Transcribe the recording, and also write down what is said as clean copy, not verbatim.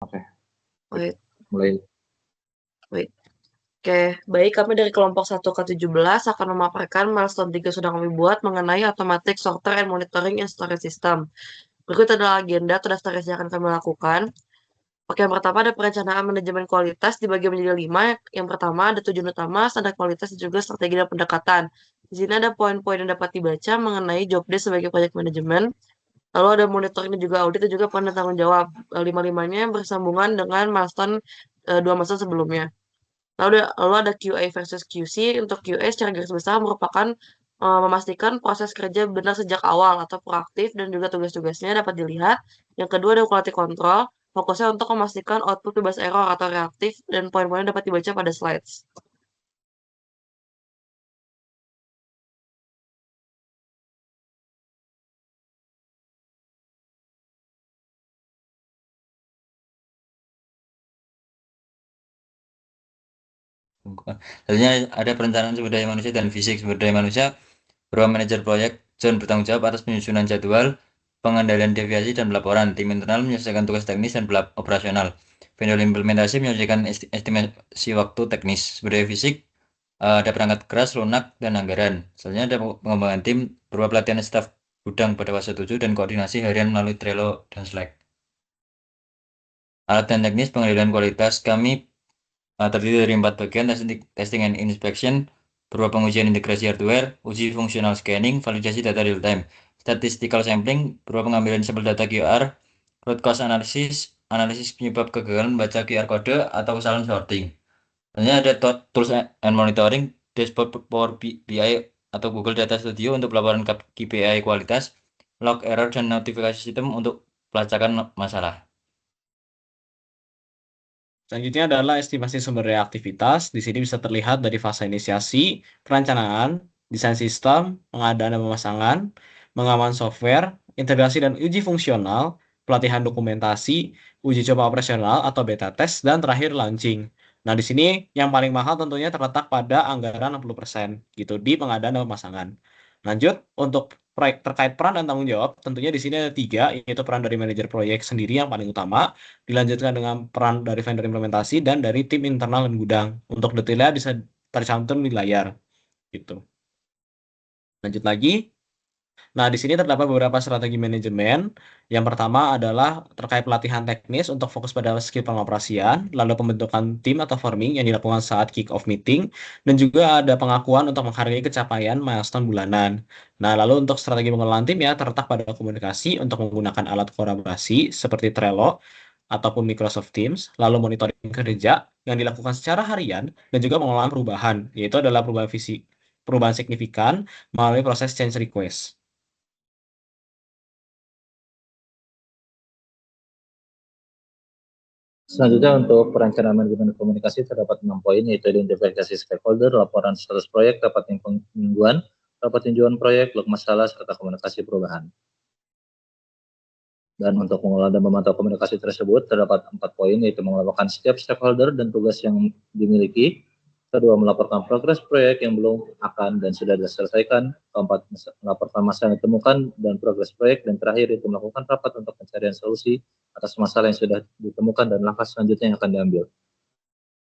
Oke, Wait, mulai. wait. Oke, baik, kami dari kelompok 1 ke 17 akan memaparkan milestone 3 sudah kami buat mengenai automatic sorter and monitoring in storage system. Berikut adalah agenda atau daftar isi yang akan kami lakukan. Oke, yang pertama ada perencanaan manajemen kualitas dibagi menjadi 5. Yang pertama ada tujuan utama, standar kualitas, dan juga strategi dan pendekatan. Di sini ada poin-poin yang dapat dibaca mengenai job desk sebagai project manajemen. Lalu ada monitoring dan juga audit dan juga peran dan tanggung jawab. Lima-limanya bersambungan dengan milestone 2 milestone sebelumnya. Lalu ada QA versus QC. Untuk QA secara garis besar merupakan memastikan proses kerja benar sejak awal atau proaktif dan juga tugas-tugasnya dapat dilihat. Yang kedua ada quality control. Fokusnya untuk memastikan output bebas error atau reaktif dan poin-poin dapat dibaca pada slides. Selanjutnya ada perencanaan sumber daya manusia dan fisik. Sumber daya manusia berupa manajer proyek, John bertanggung jawab atas penyusunan jadwal, pengendalian deviasi dan pelaporan. Tim internal menyelesaikan tugas teknis dan operasional. Vendor implementasi menyelesaikan estimasi waktu teknis. Sumber daya fisik ada perangkat keras, lunak, dan anggaran. Selanjutnya ada pengembangan tim berupa pelatihan staf gudang pada fase 7 dan koordinasi harian melalui Trello dan Slack. Alat dan teknis pengendalian kualitas kami terdiri dari 4 bagian: testing and inspection berupa pengujian integrasi hardware, uji fungsional scanning, validasi data real time, statistical sampling berupa pengambilan sampel data QR, root cause analysis, analisis penyebab kegagalan membaca QR code atau kesalahan sorting. Selanjutnya ada tools and monitoring, dashboard Power BI atau Google Data Studio untuk pelaporan KPI kualitas, log error dan notifikasi sistem untuk pelacakan masalah. Selanjutnya adalah estimasi sumber daya aktivitas. Di sini bisa terlihat dari fase inisiasi, perencanaan, desain sistem, pengadaan dan pemasangan, pengaman software, integrasi dan uji fungsional, pelatihan dokumentasi, uji coba operasional atau beta test, dan terakhir launching. Nah, di sini yang paling mahal tentunya terletak pada anggaran 60% gitu di pengadaan dan pemasangan. Lanjut, untuk proyek terkait peran dan tanggung jawab, tentunya di sini ada 3, yaitu peran dari manajer proyek sendiri yang paling utama, dilanjutkan dengan peran dari vendor implementasi dan dari tim internal dan gudang. Untuk detailnya bisa tercantum di layar gitu. Lanjut lagi. Nah, di sini terdapat beberapa strategi manajemen. Yang pertama adalah terkait pelatihan teknis untuk fokus pada skill pengoperasian, lalu pembentukan tim atau forming yang dilakukan saat kick-off meeting, dan juga ada pengakuan untuk menghargai capaian milestone bulanan. Nah, lalu untuk strategi pengelolaan tim ya terletak pada komunikasi untuk menggunakan alat kolaborasi seperti Trello ataupun Microsoft Teams, lalu monitoring kerja yang dilakukan secara harian, dan juga pengelolaan perubahan, yaitu adalah perubahan signifikan melalui proses change request. Selanjutnya untuk perencanaan manajemen komunikasi terdapat 6 poin, yaitu identifikasi stakeholder, laporan status proyek, rapat mingguan, rapat tinjauan proyek, log masalah, serta komunikasi perubahan. Dan untuk mengelola dan memantau komunikasi tersebut terdapat 4 poin, yaitu melaporkan setiap stakeholder dan tugas yang dimiliki. Kedua, melaporkan progres proyek yang belum akan dan sudah diselesaikan. Keempat, melaporkan masalah yang ditemukan dan progres proyek. Dan terakhir, itu melakukan rapat untuk pencarian solusi atas masalah yang sudah ditemukan dan langkah selanjutnya yang akan diambil.